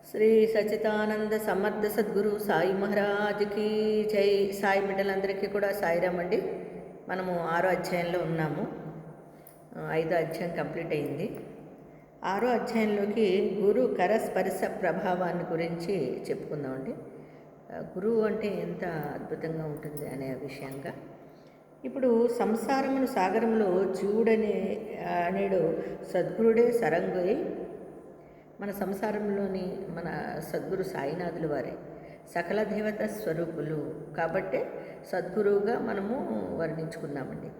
శ్రీ సచితానంద సమర్థ సద్గురు సాయి మహారాజ్కి జై. సాయి బిడ్డలందరికీ కూడా సాయిరామ్ అండి. మనము 6వ అధ్యాయంలో ఉన్నాము. 5వ అధ్యాయం కంప్లీట్ అయింది. 6వ అధ్యాయంలోకి గురు కరస్పర్శ ప్రభావాన్ని గురించి చెప్పుకుందామండి. గురువు అంటే ఎంత అద్భుతంగా ఉంటుంది అనే విషయంగా. ఇప్పుడు సంసారమును సాగరంలో జీవుడనే అనేడు సద్గురుడే సరంగై. మన సంసారంలోని మన సద్గురు సాయినాథుల వారే సకల దేవత స్వరూపులు కాబట్టే సద్గురువుగా మనము వర్ణించుకున్నామండి.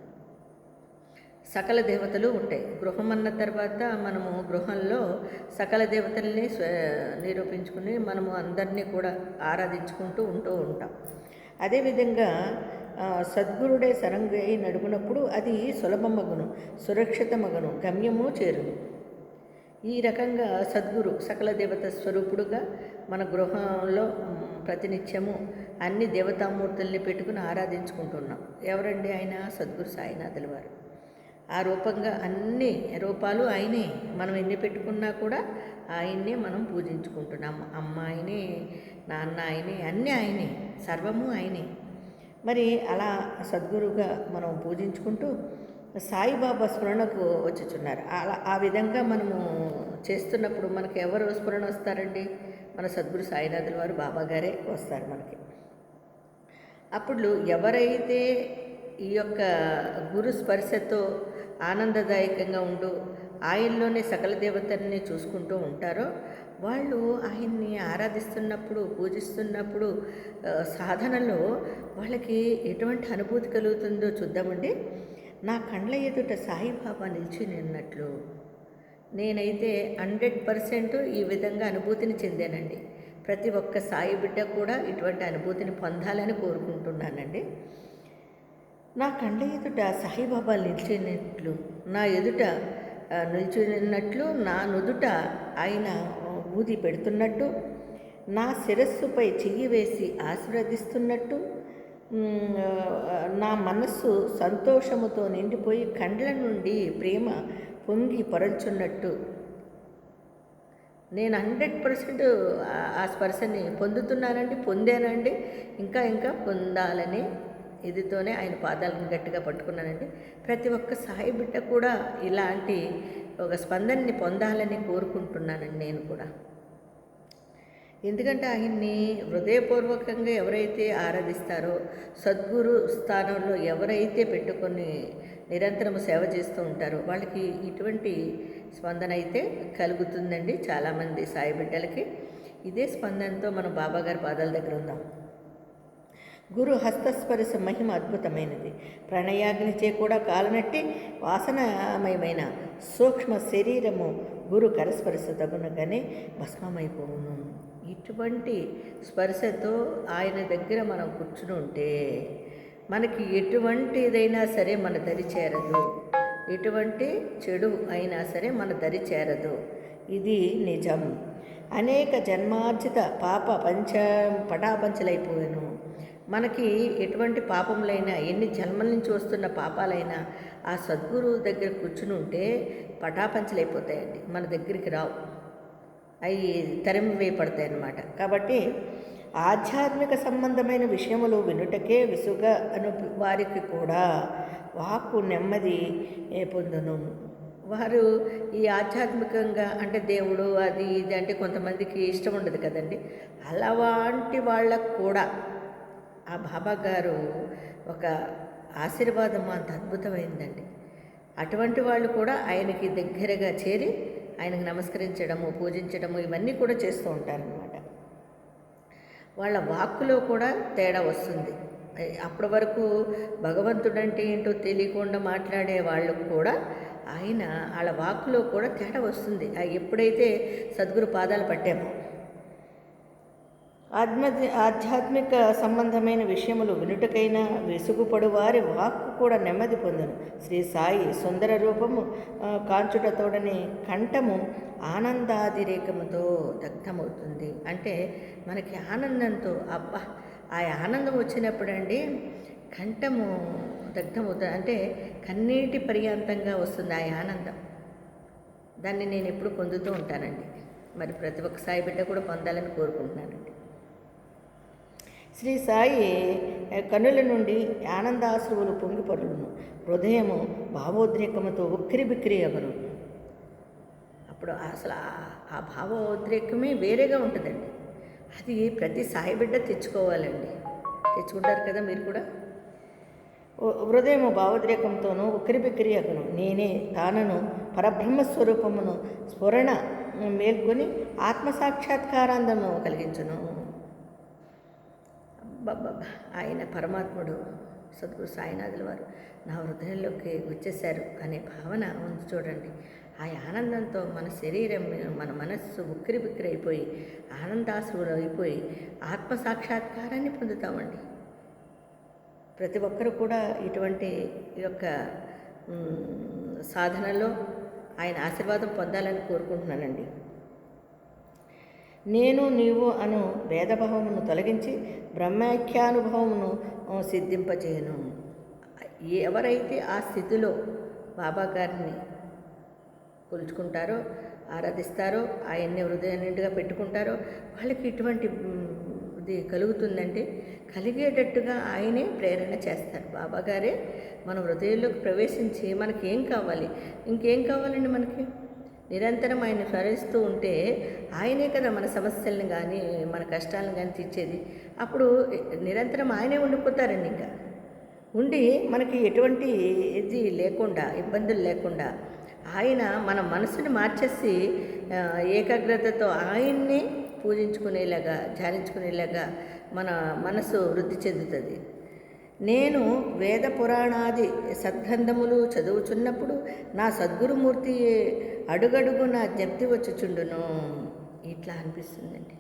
సకల దేవతలు ఉంటాయి. గృహం అన్న తర్వాత మనము గృహంలో సకల దేవతల్ని నిరూపించుకుని మనము అందరినీ కూడా ఆరాధించుకుంటూ ఉంటాం. అదేవిధంగా సద్గురుడే సరంగై నడుపునప్పుడు అది సులభమగును, సురక్షితమగును, గమ్యము చేరును. ఈ రకంగా సద్గురు సకల దేవత స్వరూపుడుగా మన గృహంలో ప్రతినిత్యము అన్ని దేవతామూర్తుల్ని పెట్టుకుని ఆరాధించుకుంటున్నాం. ఎవరండి ఆయన? సద్గురు సాయినాథుల వారు. ఆ రూపంగా అన్ని రూపాలు ఆయనే. మనం ఎన్ని పెట్టుకున్నా కూడా ఆయన్నే మనం పూజించుకుంటున్నాం. అమ్మ ఆయనే, నాన్న ఆయనే, అన్నీ ఆయనే, సర్వము ఆయనే. మరి అలా సద్గురుగా మనం పూజించుకుంటూ సాయిబాబా స్మరణకు వచ్చుచున్నారు. అలా ఆ విధంగా మనము చేస్తున్నప్పుడు మనకు ఎవరు స్మరణ వస్తారండి? మన సద్గురు సాయినాథుల వారు, బాబా గారే వస్తారు మనకి. అప్పుడు ఎవరైతే ఈ యొక్క గురు స్పర్శతో ఆనందదాయకంగా ఉంటూ ఆయనలోనే సకల దేవతల్ని చూసుకుంటూ ఉంటారో వాళ్ళు ఆయన్ని ఆరాధిస్తున్నప్పుడు, పూజిస్తున్నప్పుడు సాధనలో వాళ్ళకి ఎటువంటి అనుభూతి కలుగుతుందో చూద్దామండి. నా కండ్ల ఎదుట సాయిబాబా నిలిచి నిన్నట్లు నేనైతే 100% ఈ విధంగా అనుభూతిని చెందానండి. ప్రతి ఒక్క సాయి బిడ్డ కూడా ఇటువంటి అనుభూతిని పొందాలని కోరుకుంటున్నానండి. నా కండ్ల ఎదుట సాయిబాబా నిలిచినట్లు, నా ఎదుట నిల్చున్నట్లు, నా నుదుట ఆయన ఊది పెడుతున్నట్టు, నా శిరస్సుపై చెయ్యి వేసి ఆశీర్వదిస్తున్నట్టు, నా మనస్సు సంతోషముతో నిండిపోయి కండ్ల నుండి ప్రేమ పొంగి పొరల్చున్నట్టు నేను 100% ఆ స్పర్శని పొందుతున్నానండి, పొందానండి, ఇంకా పొందాలని ఇదితోనే ఆయన పాదాలను గట్టిగా పట్టుకున్నానండి. ప్రతి ఒక్క సాయి బిడ్డ కూడా ఇలాంటి ఒక స్పందనని పొందాలని కోరుకుంటున్నానండి నేను కూడా. ఎందుకంటే ఆయన్ని హృదయపూర్వకంగా ఎవరైతే ఆరాధిస్తారో, సద్గురు స్థానంలో ఎవరైతే పెట్టుకొని నిరంతరం సేవ చేస్తూ ఉంటారో వాళ్ళకి ఇటువంటి స్పందన అయితే కలుగుతుందండి. చాలామంది సాయి బిడ్డలకి ఇదే స్పందనతో మనం బాబాగారి పాదాల దగ్గర ఉందాం. గురు హస్తస్పర్శ మహిమ అద్భుతమైనది. ప్రణయాగ్నిచే కూడా కాలనట్టి వాసనమయమైన సూక్ష్మ శరీరము గురు కరస్పర్శ తగునగానే భస్మమైపోవును. ఇటువంటి స్పర్శతో ఆయన దగ్గర మనం కూర్చుని ఉంటే మనకి ఎటువంటిదైనా సరే మన దరి చేరదు, ఎటువంటి చెడు అయినా సరే మన దరి చేరదు. ఇది నిజం. అనేక జన్మార్జిత పాప పటాపంచలైపోయాను. మనకి ఎటువంటి పాపములైనా, ఎన్ని జన్మల నుంచి వస్తున్న పాపాలైనా ఆ సద్గురు దగ్గర కూర్చుని ఉంటే పటాపంచలైపోతాయండి, మన దగ్గరికి రావు, అవి తరిమి వేయపడతాయి అన్నమాట. కాబట్టి ఆధ్యాత్మిక సంబంధమైన విషయములు వినుటకే విసుగ అను వారికి కూడా వాక్కు నెమ్మది పొందును. వారు ఈ ఆధ్యాత్మికంగా అంటే దేవుడు అది ఇది అంటే కొంతమందికి ఇష్టం ఉండదు కదండి. అలాంటి వాళ్ళకు కూడా ఆ బాబా గారు ఒక ఆశీర్వాదం అంత అద్భుతమైందండి. అటువంటి వాళ్ళు కూడా ఆయనకి దగ్గరగా చేరి ఆయనకు నమస్కరించడము, పూజించడము ఇవన్నీ కూడా చేస్తూ ఉంటారనమాట. వాళ్ళ వాక్కులో కూడా తేడా వస్తుంది. అప్పటి వరకు భగవంతుడంటే ఏంటో తెలియకుండా మాట్లాడే వాళ్ళకు కూడా ఆయన వాళ్ళ వాక్కులో కూడా తేడా వస్తుంది. ఎప్పుడైతే సద్గురు పాదాలు పట్టామో ఆధ్యాత్మిక సంబంధమైన విషయములు వినుటకైనా విసుగుపడు వారి వాక్కు కూడా నెమ్మది పొందును. శ్రీ సాయి సుందర రూపము కాంచుటతోడనే కంఠము ఆనందాతిరేకముతో దగ్ధమవుతుంది. అంటే మనకి ఆనందంతో అబ్బా ఆ ఆనందం వచ్చినప్పుడండి కంఠము దగ్ధమవుతుంది. అంటే కన్నీటి పర్యంతంగా వస్తుంది ఆ ఆనందం. దాన్ని నేను ఎప్పుడు పొందుతూ ఉంటానండి. మరి ప్రతి ఒక్క సాయి బిడ్డ కూడా పొందాలని కోరుకుంటున్నానండి. శ్రీ సాయి కనుల నుండి ఆనందాశ్రువులు పొంగిపొర్లును, హృదయము భావోద్రేకముతో ఉక్కిరి బిక్కిరి అగును. అప్పుడు అసలు ఆ భావోద్రేకమే వేరేగా ఉంటుందండి. అది ప్రతి సాయి బిడ్డ తెచ్చుకోవాలండి. తెచ్చుకుంటారు కదా మీరు కూడా. హృదయము భావోద్రేకంతోనూ ఉక్కిరి బిక్కిరి అగును, నేనే తానను పరబ్రహ్మస్వరూపమును స్ఫురణ మేల్కొని ఆత్మసాక్షాత్కారాందము కలిగించును. బాబా ఆయన పరమాత్ముడు సద్గురు సాయినాథుల వారు నా హృదయంలోకి వచ్చేశారు అనే భావన ఉంది చూడండి. ఆ ఆనందంతో మన శరీరం, మన మనస్సు ఉక్కిరి బిక్కిరి అయిపోయి ఆనందాశ్రువులు అయిపోయి ఆత్మసాక్షాత్కారాన్ని పొందుతామండి. ప్రతి ఒక్కరూ కూడా ఇటువంటి యొక్క సాధనలో ఆయన ఆశీర్వాదం పొందాలని కోరుకుంటున్నానండి. నేను నీవు అను భేదభావమును తొలగించి బ్రహ్మైక్యానుభవమును సిద్ధింపజేయను. ఎవరైతే ఆ స్థితిలో బాబా గారిని కొలుచుకుంటారో, ఆరాధిస్తారో, ఆయన్ని హృదయం నిండుగా పెట్టుకుంటారో వాళ్ళకి ఇటువంటి ఇది కలుగుతుందంటే కలిగేటట్టుగా ఆయనే ప్రేరణ చేస్తారు. బాబాగారే మన హృదయంలోకి ప్రవేశించి మనకి ఏం కావాలి, ఇంకేం కావాలండి మనకి, నిరంతరం ఆయన స్మరిస్తూ ఉంటే ఆయనే కదా మన సమస్యలను కానీ మన కష్టాలను కానీ తీర్చేది. అప్పుడు నిరంతరం ఆయనే ఉండిపోతారండి. ఇంకా ఉండి మనకి ఎటువంటి ఇది లేకుండా, ఇబ్బందులు లేకుండా ఆయన మన మనసుని మార్చేసి ఏకాగ్రతతో ఆయన్ని పూజించుకునేలాగా, ధ్యానించుకునేలాగా మన మనసు వృద్ధి చెందుతుంది. నేను వేద పురాణాది సద్గ్రంథములు చదువుచున్నప్పుడు నా సద్గురుమూర్తి అడుగడుగున జ్ఞప్తి వచ్చుచుండును. ఇట్లా అనిపిస్తుందండి.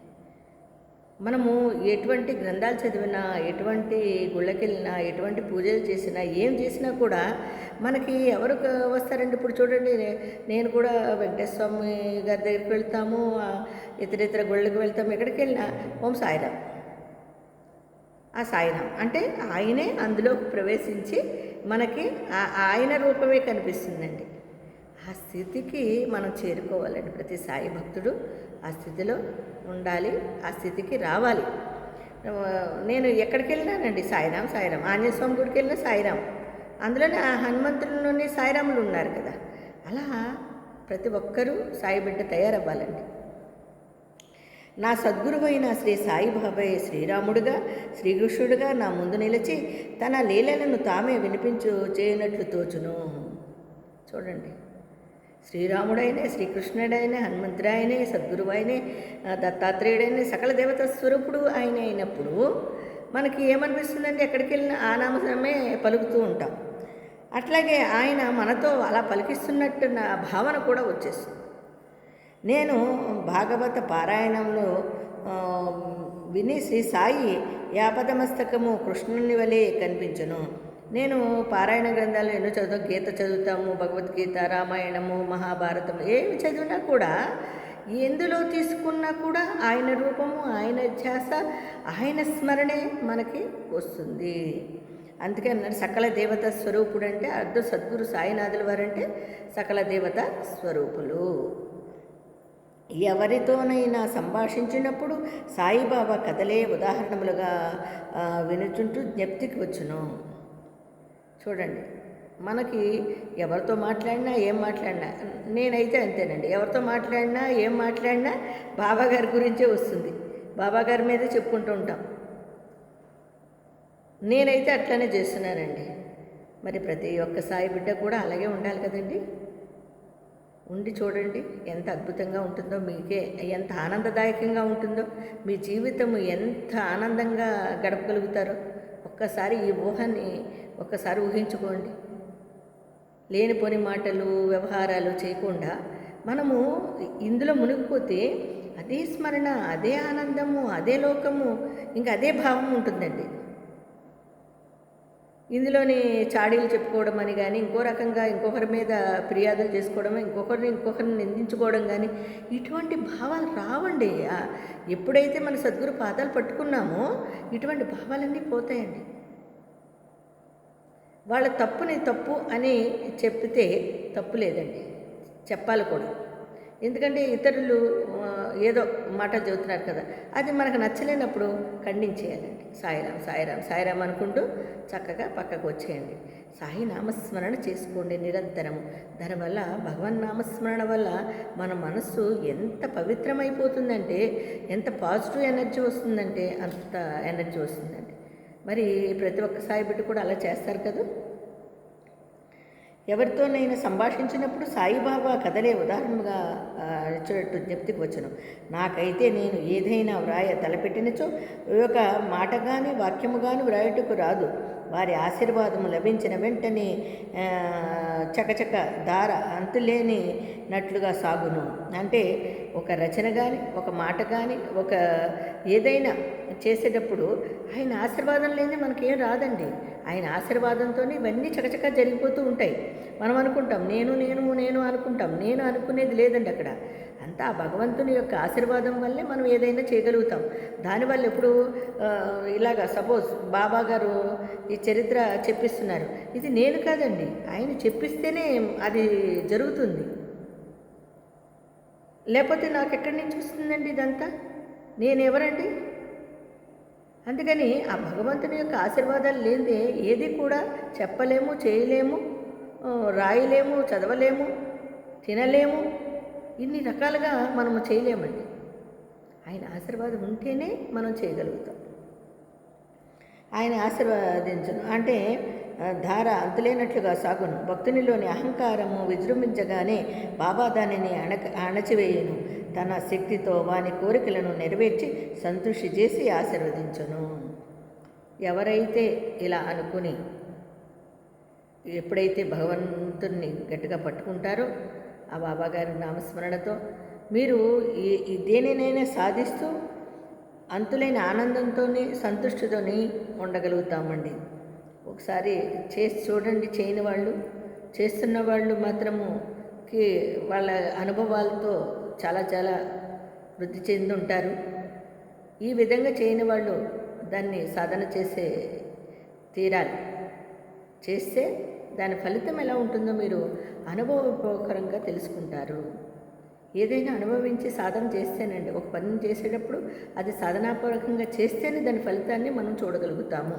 మనము ఎటువంటి గ్రంథాలు చదివినా, ఎటువంటి గుళ్ళకెళ్ళినా, ఎటువంటి పూజలు చేసినా, ఏం చేసినా కూడా మనకి ఎవరు వస్తారండి. ఇప్పుడు చూడండి, నేను కూడా వెంకటేశ్వర స్వామి గారి దగ్గరికి వెళ్తాము, ఇతర గుళ్ళకి వెళ్తాము, ఎక్కడికి వెళ్ళినా ఓం సాయిరామ్, ఆ సాయిరామ్ అంటే ఆయనే అందులోకి ప్రవేశించి మనకి ఆయన రూపమే కనిపిస్తుందండి. ఆ స్థితికి మనం చేరుకోవాలండి. ప్రతి సాయి భక్తుడు ఆ స్థితిలో ఉండాలి, ఆ స్థితికి రావాలి. నేను ఎక్కడికి వెళ్ళినానండి సాయిరామ్ సాయిరామ్, ఆంజనేయ స్వామి గుడికి వెళ్ళినా సాయిరామ్, అందులోనే ఆ హనుమంతుడిలోనే సాయిరాములు ఉన్నారు కదా. అలా ప్రతి ఒక్కరూ సాయి బిడ్డ తయారవ్వాలండి. నా సద్గురువైన శ్రీ సాయిబాబాయ్ శ్రీరాముడుగా, శ్రీకృష్ణుడుగా నా ముందు నిలిచి తన లీలలను తామే వినిపించు చేయనట్లు తోచును. చూడండి, శ్రీరాముడైనే, శ్రీకృష్ణుడైనే, హనుమంతుడైనే, సద్గురువైనే, దత్తాత్రేయుడైనే, సకల దేవత స్వరూపుడు ఆయన అయినప్పుడు మనకి ఏమనిపిస్తుందంటే ఎక్కడికి వెళ్ళినా ఆ నామమే పలుకుతూ ఉంటాం. అట్లాగే ఆయన మనతో అలా పలికిస్తున్నట్టు నా భావన కూడా వచ్చేస్తుంది. నేను భాగవత పారాయణంలో విని శ్రీ సాయి యాపదమస్తకము కృష్ణుని వలె కనిపించను. నేను పారాయణ గ్రంథాలు ఎన్నో చదువుతాం, గీత చదువుతాము, భగవద్గీత, రామాయణము, మహాభారతం ఏమి చదివినా కూడా ఎందులో తీసుకున్నా కూడా ఆయన రూపము, ఆయన ధ్యాస, ఆయన స్మరణే మనకి వస్తుంది. అందుకే అన్నారు సకల దేవత స్వరూపుడు అంటే అర్ధ సద్గురు సాయినాథుల వారంటే సకల దేవత స్వరూపులు. ఎవరితోనైనా సంభాషించినప్పుడు సాయిబాబా కథలే ఉదాహరణములుగా వినుచుంటూ జ్ఞప్తికి వచ్చును. చూడండి, మనకి ఎవరితో మాట్లాడినా ఏం మాట్లాడినా, నేనైతే అంతేనండి, ఎవరితో మాట్లాడినా ఏం మాట్లాడినా బాబాగారి గురించే వస్తుంది, బాబాగారి మీదే చెప్పుకుంటూ ఉంటాం. నేనైతే అట్లనే చేస్తున్నానండి. మరి ప్రతి ఒక్క సాయి బిడ్డ కూడా అలాగే ఉండాలి కదండి. ఉండి చూడండి ఎంత అద్భుతంగా ఉంటుందో, మీకే ఎంత ఆనందదాయకంగా ఉంటుందో, మీ జీవితం ఎంత ఆనందంగా గడపగలుగుతారో ఒక్కసారి ఈ ఊహని ఒక్కసారి ఊహించుకోండి. లేనిపోని మాటలు, వ్యవహారాలు చేయకుండా మనము ఇందులో మునిగిపోతే అదే స్మరణ, అదే ఆనందము, అదే లోకము, ఇంకా అదే భావం ఉంటుందండి. ఇందులోని చాడీలు చెప్పుకోవడం అని కానీ, ఇంకో రకంగా ఇంకొకరి మీద ఫిర్యాదులు చేసుకోవడం, ఇంకొకరిని నిందించుకోవడం కానీ ఇటువంటి భావాలు రావండి. ఎప్పుడైతే మన సద్గురు పాదాలు పట్టుకున్నామో ఇటువంటి భావాలన్నీ పోతాయండి. వాళ్ళ తప్పుని తప్పు అని చెప్తే తప్పు లేదండి, చెప్పాలి కూడా. ఎందుకంటే ఇతరులు ఏదో మాట చెబుతున్నారు కదా, అది మనకు నచ్చలేనప్పుడు ఖండించేయాలండి. సాయిరాం సాయిరాం సాయిరాం అనుకుంటూ చక్కగా పక్కకు వచ్చేయండి. సాయి నామస్మరణ చేసుకోండి నిరంతరం. దానివల్ల భగవన్ నామస్మరణ వల్ల మన మనస్సు ఎంత పవిత్రమైపోతుందంటే, ఎంత పాజిటివ్ ఎనర్జీ వస్తుందంటే అంత ఎనర్జీ వస్తుందండి. మరి ప్రతి ఒక్క సాయి బిడ్డ కూడా అలా చేస్తారు కదా. ఎవరితోనైనా సంభాషించినప్పుడు సాయిబాబా కథలే ఉదాహరణగా ఇచ్చినట్టు జ్ఞప్తికి వచ్చును. నాకైతే నేను ఏదైనా వ్రాయ తలపెట్టినచో ఒక మాట కానీ వాక్యము కానీ వ్రాయటకు రాదు. వారి ఆశీర్వాదము లభించిన వెంటనే చకచక దార అంతులేనినట్లుగా సాగును. అంటే ఒక రచన కానీ, ఒక మాట కానీ, ఒక ఏదైనా చేసేటప్పుడు ఆయన ఆశీర్వాదం లేని మనకేం రాదండి. ఆయన ఆశీర్వాదంతో ఇవన్నీ చకచక జరిగిపోతూ ఉంటాయి. మనం అనుకుంటాం నేను నేను నేను అనుకుంటాం. నేను అనుకునేది లేదండి అక్కడ. అంతా ఆ భగవంతుని యొక్క ఆశీర్వాదం వల్లే మనం ఏదైనా చేయగలుగుతాం. దానివల్ల ఇప్పుడు ఇలాగా సపోజ్ బాబా గారు ఈ చరిత్ర చెప్పిస్తున్నారు, ఇది నేను కాదండి, ఆయన చెప్పిస్తేనే అది జరుగుతుంది. లేకపోతే నాకు ఎక్కడి నుంచి వస్తుందండి ఇదంతా? నేనెవరండి? అందుకని ఆ భగవంతుని యొక్క ఆశీర్వాదాలు లేనిదే ఏది కూడా చెప్పలేము, చేయలేము, రాయలేము, చదవలేము, తినలేము, ఇన్ని రకాలుగా మనము చేయలేమండి. ఆయన ఆశీర్వాదం ఉంటేనే మనం చేయగలుగుతాం. ఆయన ఆశీర్వాదించును అంటే ధార అంతులేనట్లుగా సాగును. భక్తునిలోని అహంకారము విజృంభించగానే బాబా దానిని అణచివేయును. తన శక్తితో వాని కోరికలను నెరవేర్చి సంతృష్టి చేసి ఆశీర్వదించును. ఎవరైతే ఇలా అనుకుని ఎప్పుడైతే భగవంతుణ్ణి గట్టిగా పట్టుకుంటారో ఆ బాబాగారి నామస్మరణతో మీరు దేనినైనా సాధిస్తూ అంతులైన ఆనందంతోనే సంతృష్టితోని ఉండగలుగుతామండి. ఒకసారి చేసి చూడండి. చేయని వాళ్ళు, చేస్తున్న వాళ్ళు మాత్రముకి వాళ్ళ అనుభవాలతో చాలా చాలా వృద్ధి చెందుంటారు. ఈ విధంగా చేయని వాళ్ళు దాన్ని సాధన చేసే తీరాలి. చేస్తే దాని ఫలితం ఎలా ఉంటుందో మీరు అనుభవపూర్వకంగా తెలుసుకుంటారు. ఏదైనా అనుభవించి సాధన చేస్తేనండి, ఒక పని చేసేటప్పుడు అది సాధనాపూర్వకంగా చేస్తేనే దాని ఫలితాన్ని మనం చూడగలుగుతాము.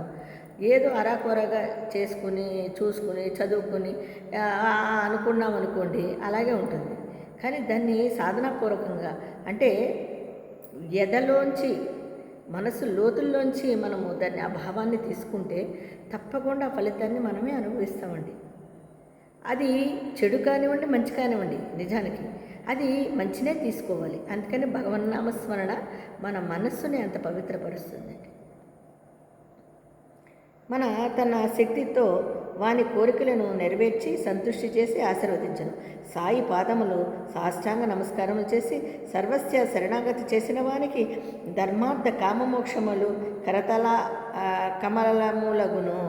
ఏదో అరాకొరగా చేసుకుని చూసుకుని చదువుకుని అనుకున్నాం అనుకోండి, అలాగే ఉంటుంది. కానీ దాన్ని సాధనాపూర్వకంగా అంటే ఎదలోంచి మనసు లోతుల్లోంచి మనము దాన్ని ఆ భావాన్ని తీసుకుంటే తప్పకుండా ఫలితాన్ని మనమే అనుభవిస్తామండి. అది చెడు కానివ్వండి, మంచి కానివ్వండి, నిజానికి అది మంచినే తీసుకోవాలి. అందుకని భగవన్నామస్మరణ మన మనస్సుని అంత పవిత్రపరుస్తుందండి. తన శక్తితో వాని కోరికలను నెరవేర్చి సంతృష్టి చేసి ఆశీర్వదించను. సాయి పాదములు సాష్టాంగ నమస్కారములు చేసి సర్వస్య శరణాగతి చేసిన వానికి ధర్మార్థ కామమోక్షములు కరతల కమలములగును.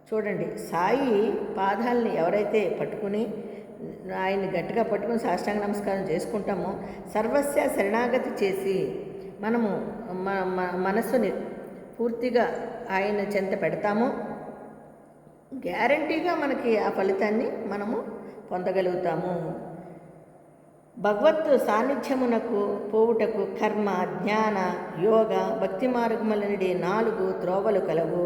చూడండి, సాయి పాదాలని ఎవరైతే పట్టుకుని ఆయన్ని గట్టిగా పట్టుకుని సాష్టాంగ నమస్కారం చేసుకుంటామో, సర్వస్య శరణాగతి చేసి మనము మనస్సుని పూర్తిగా ఆయన చెంత పెడతామో గ్యారంటీగా మనకి ఆ ఫలితాన్ని మనము పొందగలుగుతాము. భగవత్ సాన్నిధ్యమునకు పోవుటకు కర్మ, జ్ఞాన, యోగ, భక్తి మార్గములనుడి 4 త్రోవలు కలవు.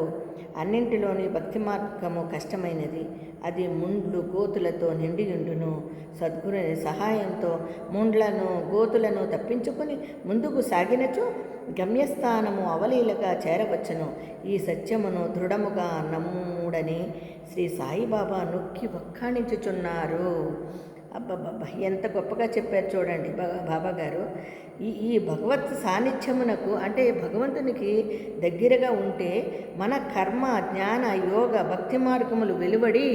అన్నింటిలోని భక్తి మార్గము కష్టమైనది. అది ముండ్లు గోతులతో నిండియుండును. సద్గురుని సహాయంతో ముండ్లను గోతులను తప్పించుకుని ముందుకు సాగినచో గమ్యస్థానము అవలీలగా చేరవచ్చును. ఈ సత్యమును దృఢముగా నమ్ముడని శ్రీ సాయిబాబా నొక్కి వక్కాణించుచున్నారు. అబ్బబ్బబ్బా, ఎంత గొప్పగా చెప్పారు చూడండి బాబా గారు. ఈ భగవత్ సాన్నిధ్యమునకు అంటే భగవంతునికి దగ్గరగా ఉంటే మన కర్మ, జ్ఞాన, యోగ, భక్తి మార్గములు వెలువడి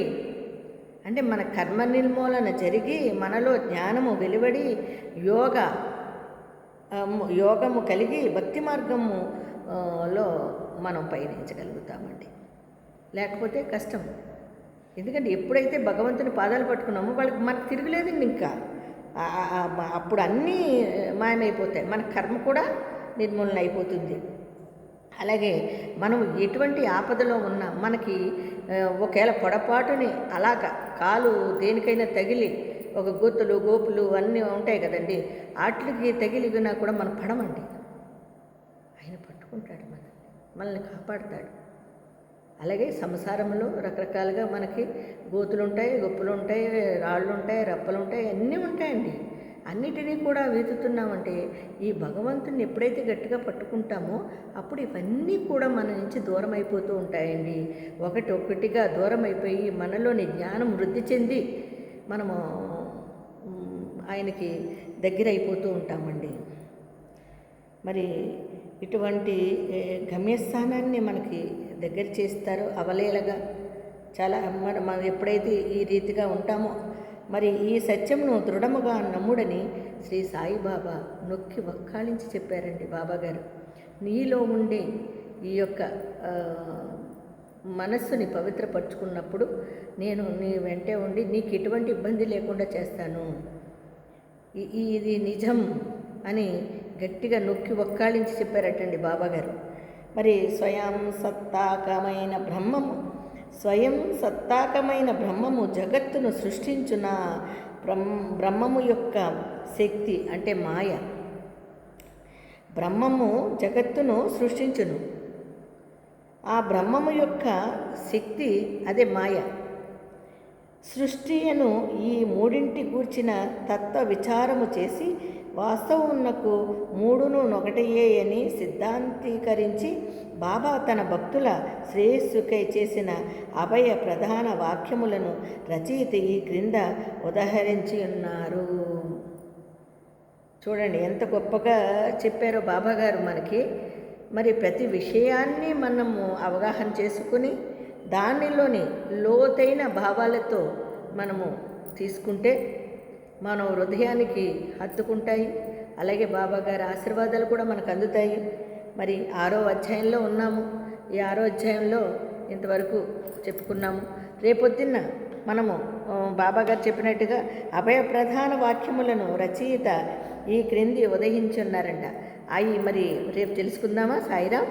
అంటే మన కర్మ నిర్మూలన జరిగి మనలో జ్ఞానము వెలువడి యోగము కలిగి భక్తి మార్గములో మనం పయనించగలుగుతామండి. లేకపోతే కష్టం. ఎందుకంటే ఎప్పుడైతే భగవంతుని పాదాలు పట్టుకున్నామో మనకు తిరగలేదండి. ఇంకా అప్పుడు అన్నీ మాయమైపోతాయి. మన కర్మ కూడా నిర్మూలన అయిపోతుంది. అలాగే మనం ఎటువంటి ఆపదలో ఉన్నా మనకి ఒకవేళ పొడపాటుని అలాగ కాలు దేనికైనా తగిలి ఒక గోతులు గోపులు అన్నీ ఉంటాయి కదండి, వాటికి తగిలిగినా కూడా మనం పడమండి. ఆయన పట్టుకుంటాడు మనల్ని కాపాడుతాడు. అలాగే సంసారంలో రకరకాలుగా మనకి గోతులు ఉంటాయి, గొప్పలు ఉంటాయి, రాళ్ళు ఉంటాయి, రప్పలు ఉంటాయి, అన్నీ ఉంటాయండి. అన్నిటినీ కూడా వెతుకుతున్నామంటే ఈ భగవంతుని ఎప్పుడైతే గట్టిగా పట్టుకుంటామో అప్పుడు ఇవన్నీ కూడా మన నుంచి దూరం అయిపోతూ ఉంటాయండి. ఒకటిగా దూరం అయిపోయి మనలోని జ్ఞానం వృద్ధి చెంది మనము ఆయనకి దగ్గర అయిపోతూ ఉంటామండి. మరి ఇటువంటి గమ్యస్థానాన్ని మనకి దగ్గర చేస్తారో అవలేలగా చాలా మనం ఎప్పుడైతే ఈ రీతిగా ఉంటామో మరి ఈ సత్యమును దృఢముగా నమ్ముడని శ్రీ సాయిబాబా నొక్కి వక్కాళించి చెప్పారండి బాబాగారు. నీలో ఉండే ఈ యొక్క మనస్సుని పవిత్రపరుచుకున్నప్పుడు నేను నీ వెంటే ఉండి నీకు ఎటువంటి ఇబ్బంది లేకుండా చేస్తాను, ఇది నిజం అని గట్టిగా నొక్కి వక్కాళించి చెప్పారటండి బాబాగారు. మరి స్వయం సత్తాకమైన బ్రహ్మము జగత్తును సృష్టించున బ్రహ్మము యొక్క శక్తి అంటే మాయ. బ్రహ్మము జగత్తును సృష్టించును, ఆ బ్రహ్మము యొక్క శక్తి అదే మాయ. సృష్టియను ఈ మూడింటి గూర్చిన తత్వ విచారము చేసి వాస్తవమునకు మూడును ఒకటయే అని సిద్ధాంతీకరించి బాబా తన భక్తుల శ్రేయస్సుకై చేసిన అభయ ప్రధాన వాక్యములను రచయిత ఈ క్రింద ఉదహరించి ఉన్నారు. చూడండి ఎంత గొప్పగా చెప్పారో బాబాగారు మనకి. మరి ప్రతి విషయాన్ని మనము అవగాహన చేసుకుని దానిలోని లోతైన భావాలతో మనము తీసుకుంటే మన హృదయానికి హత్తుకుంటాయి. అలాగే బాబాగారి ఆశీర్వాదాలు కూడా మనకు అందుతాయి. మరి 6వ అధ్యాయంలో ఉన్నాము. ఈ 6వ అధ్యాయంలో ఇంతవరకు చెప్పుకున్నాము. రేపొద్దున్న మనము బాబాగారు చెప్పినట్టుగా అభయ ప్రధాన వాక్యములను రచయిత ఈ క్రింది ఉదయించున్నారంట. అవి మరి రేపు తెలుసుకుందామా? సాయిరాం.